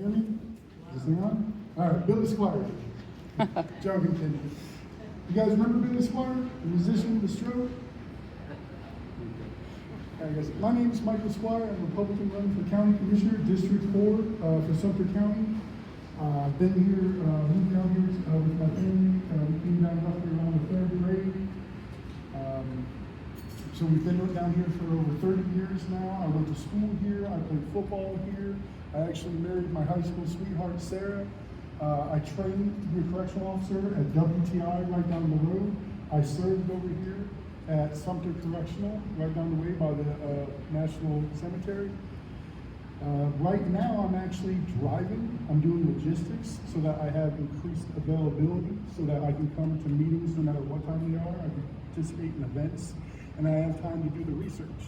Hear me? Is this thing on? All right, Billy Squier. John continue. You guys remember Billy Squier, the musician with the stroke? My name is Michael Squier. I'm a Republican running for County Commissioner, District 4 for Sumter County. I've been here, moved down here with my family. Came down roughly around the 3rd grade. So we've been down here for over 30 years now. I went to school here. I played football here. I actually married my high school sweetheart, Sarah. I trained to be a correctional officer at WTI right down the road. I served over here at Sumter Correctional, right down the way by the National Cemetery. Right now I'm actually driving. I'm doing logistics so that I have increased availability so that I can come to meetings no matter what time they are. I can participate in events and I have time to do the research.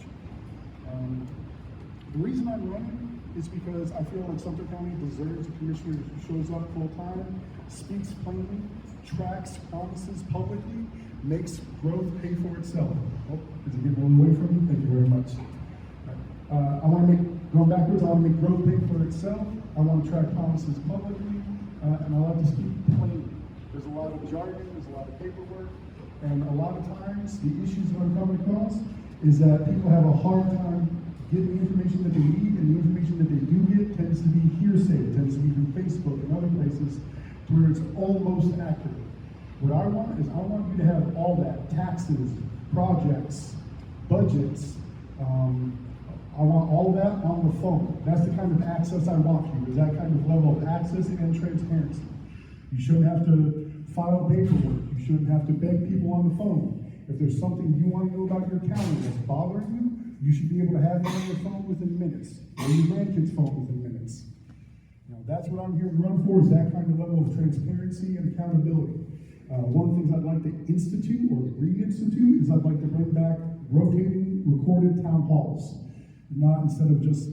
The reason I'm running is because I feel like Sumter County deserves a commissioner who shows up full time, speaks plainly, tracks promises publicly, makes growth pay for itself. Oh, is it getting away from me? Thank you very much. I want to going backwards, I want to make growth pay for itself. I want to track promises publicly, and I like to speak plainly. There's a lot of jargon, there's a lot of paperwork, and a lot of times the issues that I'm coming across is that people have a hard time getting the information that they need, and the information that they do get tends to be hearsay, it tends to be from Facebook and other places to where it's almost accurate. What I want is I want you to have all that, taxes, projects, budgets, I want all of that on the phone. That's the kind of access I want for you, is that kind of level of access and transparency. You shouldn't have to file paperwork. You shouldn't have to beg people on the phone. If there's something you want to know about your county that's bothering you, you should be able to have it on your phone within minutes, or your grandkid's phone within minutes. You know, that's what I'm here to run for, is that kind of level of transparency and accountability. One of the things I'd like to institute or reinstitute is I'd like to bring back rotating recorded town halls. Not instead of just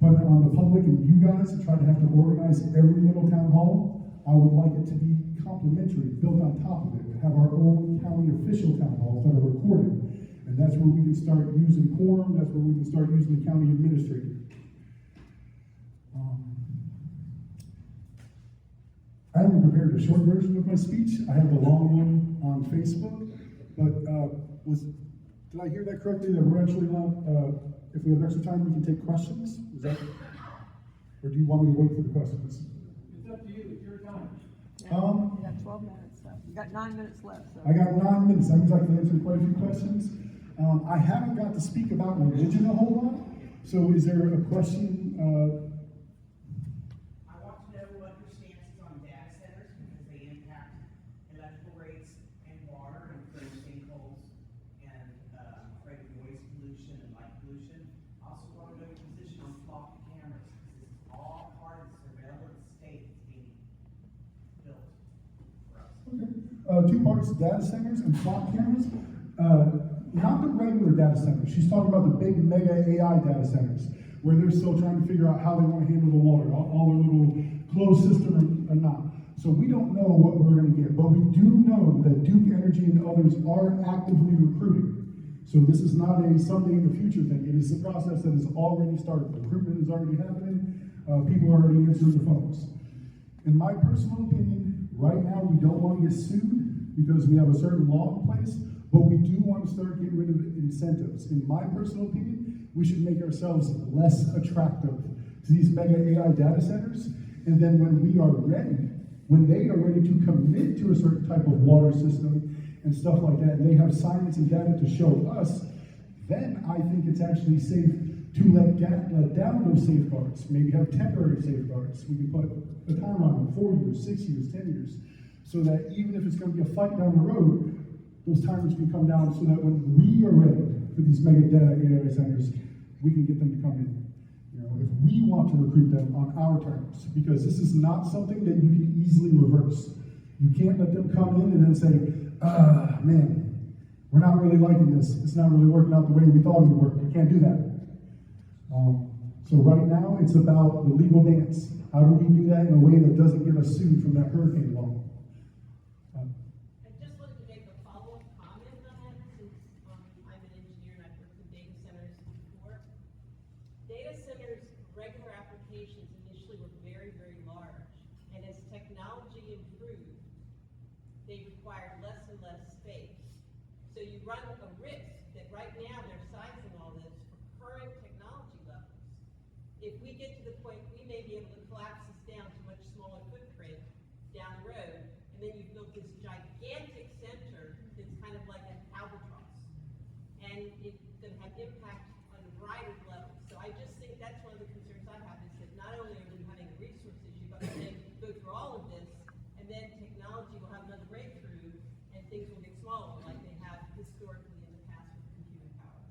putting it on the public and you guys to try to have to organize every little town hall, I would like it to be complementary, built on top of it, to have our own county official town halls that are recorded. And that's where we can start using quorum, that's where we can start using the county administrator. I haven't prepared a short version of my speech. I have the long one on Facebook, but did I hear that correctly, that we're actually not, if we have extra time, we can take questions? Is that, or do you want me to wait for the questions? It's up to you, it's your time. You got 12 minutes left. You got 9 minutes left. So. I got 9 minutes. That means I can answer quite a few questions. I haven't got to speak about religion a whole lot. So is there a question? I want to know what your stance is on data centers because they impact electrical rates and water and create sinkholes and create noise pollution and light pollution. I also want to know your position on flock cameras because this is all part of the surveillance state that's being built for us. Okay. 2 parts, data centers and flock cameras. Not the regular data centers. She's talking about the big mega AI data centers where they're still trying to figure out how they want to handle the water, all their little closed system or not. So we don't know what we're going to get, but we do know that Duke Energy and others are actively recruiting. So this is not a someday in the future thing. It is a process that has already started. Recruitment is already happening. People are already answering the phones. In my personal opinion, right now we don't want to get sued because we have a certain law in place, but we do want to start getting rid of incentives. In my personal opinion, we should make ourselves less attractive to these mega AI data centers. And then when we are ready, when they are ready to commit to a certain type of water system and stuff like that, and they have science and data to show us, then I think it's actually safe to let down those safeguards, maybe have temporary safeguards. We can put a timer on them, 4 years, 6 years, 10 years, so that even if it's going to be a fight down the road, those timers can come down so that when we are ready for these mega data AI centers, we can get them to come in. You know, if we want to recruit them on our terms, because this is not something that you can easily reverse. You can't let them come in and then say, man, we're not really liking this. It's not really working out the way we thought it would work. You can't do that. So right now, it's about the legal dance. How do we do that in a way that doesn't get us sued from that hurricane loan? I just wanted to make a follow-up comment on that since I'm an engineer and I've worked in data centers before. Data centers, regular applications initially were very, very technology improved, they require less and less space. So you run a risk that right now they're sizing all this for current technology levels. If we get to the point, we may be able to collapse this down to much smaller footprint down the road, and then you've built this gigantic center that's kind of like an albatross. And it's gonna have impact on a variety of levels. So I just think that's one of the concerns I have, is that not only are we having a resource issue, but we're gonna go through all of this, and then technology will have another breakthrough, and things will get smaller, like they have historically in the past with computing power.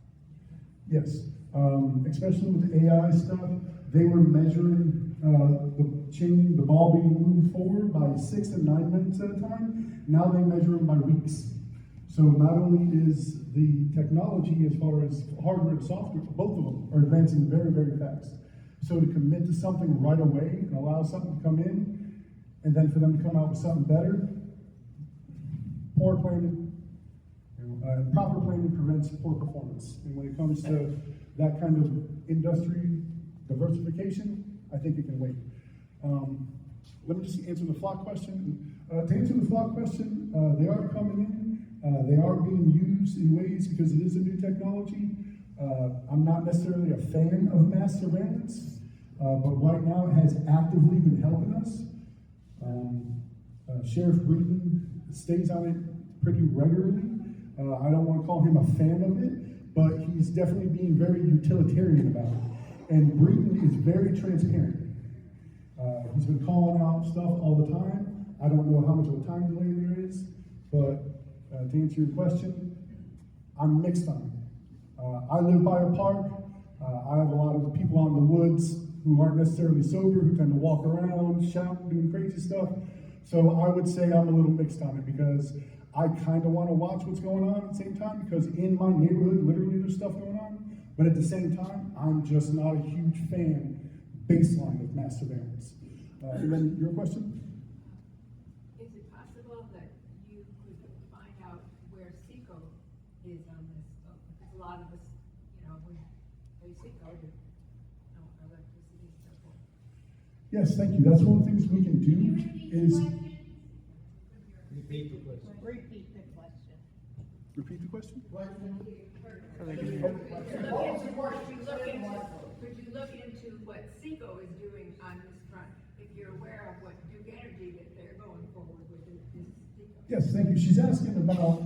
Yes, especially with AI stuff, they were measuring the ball being moved forward by 6 and 9 minutes at a time. Now they measure them by weeks. So not only is the technology, as far as hardware and software, both of them are advancing very, very fast. So to commit to something right away and allow something to come in, and then for them to come out with something better, poor planning, proper planning prevents poor performance. And when it comes to that kind of industry diversification, I think it can wait. Let me just answer the flock question. To answer the flock question, they are coming in. They are being used in ways because it is a new technology. I'm not necessarily a fan of mass surveillance, but right now it has actively been helping us. Sheriff Breeden stays on it pretty regularly. I don't want to call him a fan of it, but he's definitely being very utilitarian about it. And Breeden is very transparent. He's been calling out stuff all the time. I don't know how much of a time delay there is, but to answer your question, I'm mixed on it. I live by a park. I have a lot of people out in the woods who aren't necessarily sober, who tend to walk around, shouting, doing crazy stuff. So I would say I'm a little mixed on it because I kind of want to watch what's going on at the same time, because in my neighborhood, literally there's stuff going on. But at the same time, I'm just not a huge fan, baseline, of mass surveillance. And then your question? Is it possible that you could find out where SECO is on this? Because a lot of us, when they SECO, electricity and so forth. Yes, thank you. That's one of the things we can do is Repeat the question. Repeat the question. repeat the question. Could you look into what SECO is doing on this front, if you're aware of what Duke Energy that they're going forward with this SECO? Yes, thank you. She's asking about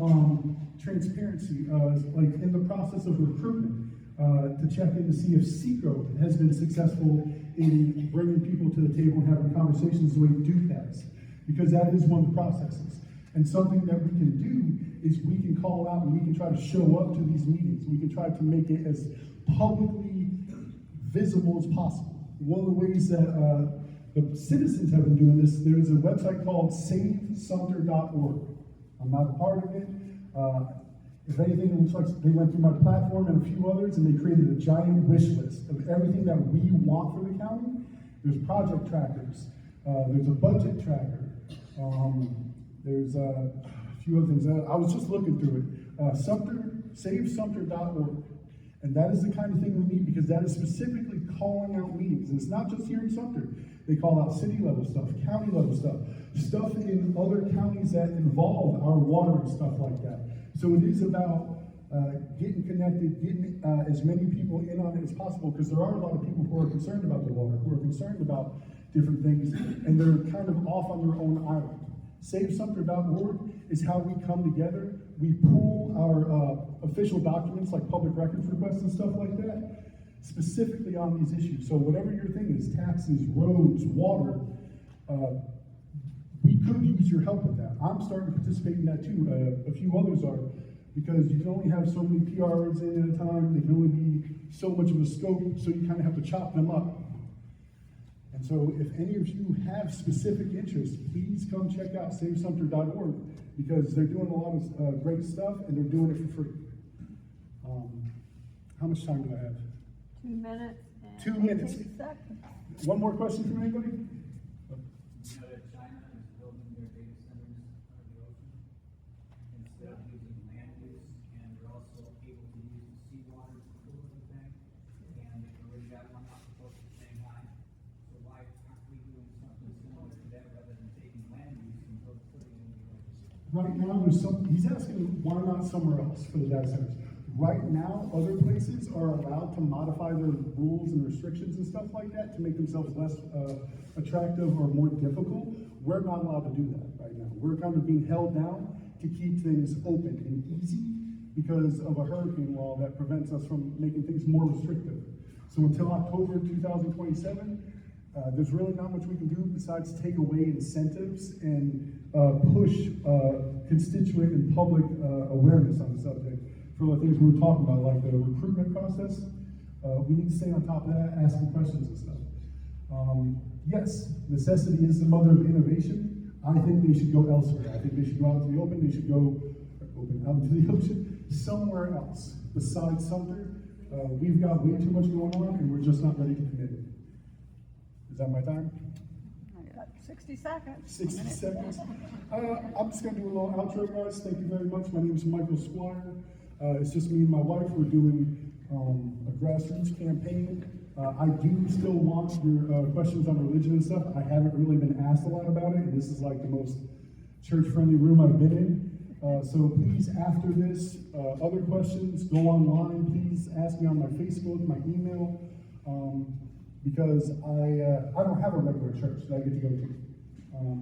transparency, like in the process of recruitment, to check in to see if SECO has been successful in bringing people to the table and having conversations the way Duke has, because that is one of the processes. And something that we can do is we can call out and we can try to show up to these meetings. We can try to make it as publicly visible as possible. One of the ways that the citizens have been doing this, there's a website called SaveSumter.org. I'm not a part of it. If anything, it looks like they went through my platform and a few others, and they created a giant wish list of everything that we want for the county. There's project trackers. There's a budget tracker. There's a few other things. I was just looking through it. SaveSumter.org. And that is the kind of thing we need, because that is specifically calling out meetings. And it's not just here in Sumter. They call out city level stuff, county level stuff, stuff in other counties that involve our water and stuff like that. So it is about getting connected, getting as many people in on it as possible, because there are a lot of people who are concerned about the water, who are concerned about different things, and they're kind of off on their own island. SaveSumter.org is how we come together. We pool our official documents like public records requests and stuff like that, specifically on these issues. So whatever your thing is, taxes, roads, water, we could use your help with that. I'm starting to participate in that too. A few others are, because you can only have so many PRs in at a time. They can only be so much of a scope, so you kind of have to chop them up. And so if any of you have specific interests, please come check out SaveSumter.org, because they're doing a lot of great stuff, and they're doing it for free. How much time do I have? 2 minutes and 2 minutes. 18 seconds. One more question from anybody? You know that China is building their data centers under the ocean instead of using land use, and they're also able to use the seawater to cool everything, and they can already got one off the coast of Shanghai. So why aren't we doing something similar to that rather than taking land use Right now, he's asking why not somewhere else for the data centers. Right now, other places are allowed to modify their rules and restrictions and stuff like that to make themselves less attractive or more difficult. We're not allowed to do that right now. We're kind of being held down to keep things open and easy because of a hurricane law that prevents us from making things more restrictive. So until October 2027, there's really not much we can do besides take away incentives and push constituent and public awareness on the subject for the things we were talking about, like the recruitment process. We need to stay on top of that, asking questions and stuff. Yes, necessity is the mother of innovation. I think they should go elsewhere. I think they should go out to the open. They should go out into the ocean, somewhere else besides Sumter. We've got way too much going on, and we're just not ready to commit it. Is that my time? I got 60 seconds. 60 seconds. I'm just going to do a little outro, guys. Thank you very much. My name is Michael Squier. It's just me and my wife. We're doing a grassroots campaign. I do still want your questions on religion and stuff. I haven't really been asked a lot about it, and this is like the most church-friendly room I've been in. So please, after this, other questions, go online. Please ask me on my Facebook, my email, because I don't have a regular church that I get to go to.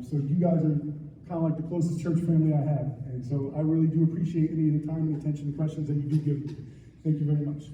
So you guys are kind of like the closest church family I have. And so I really do appreciate any of the time and attention and questions that you do give me. Thank you very much.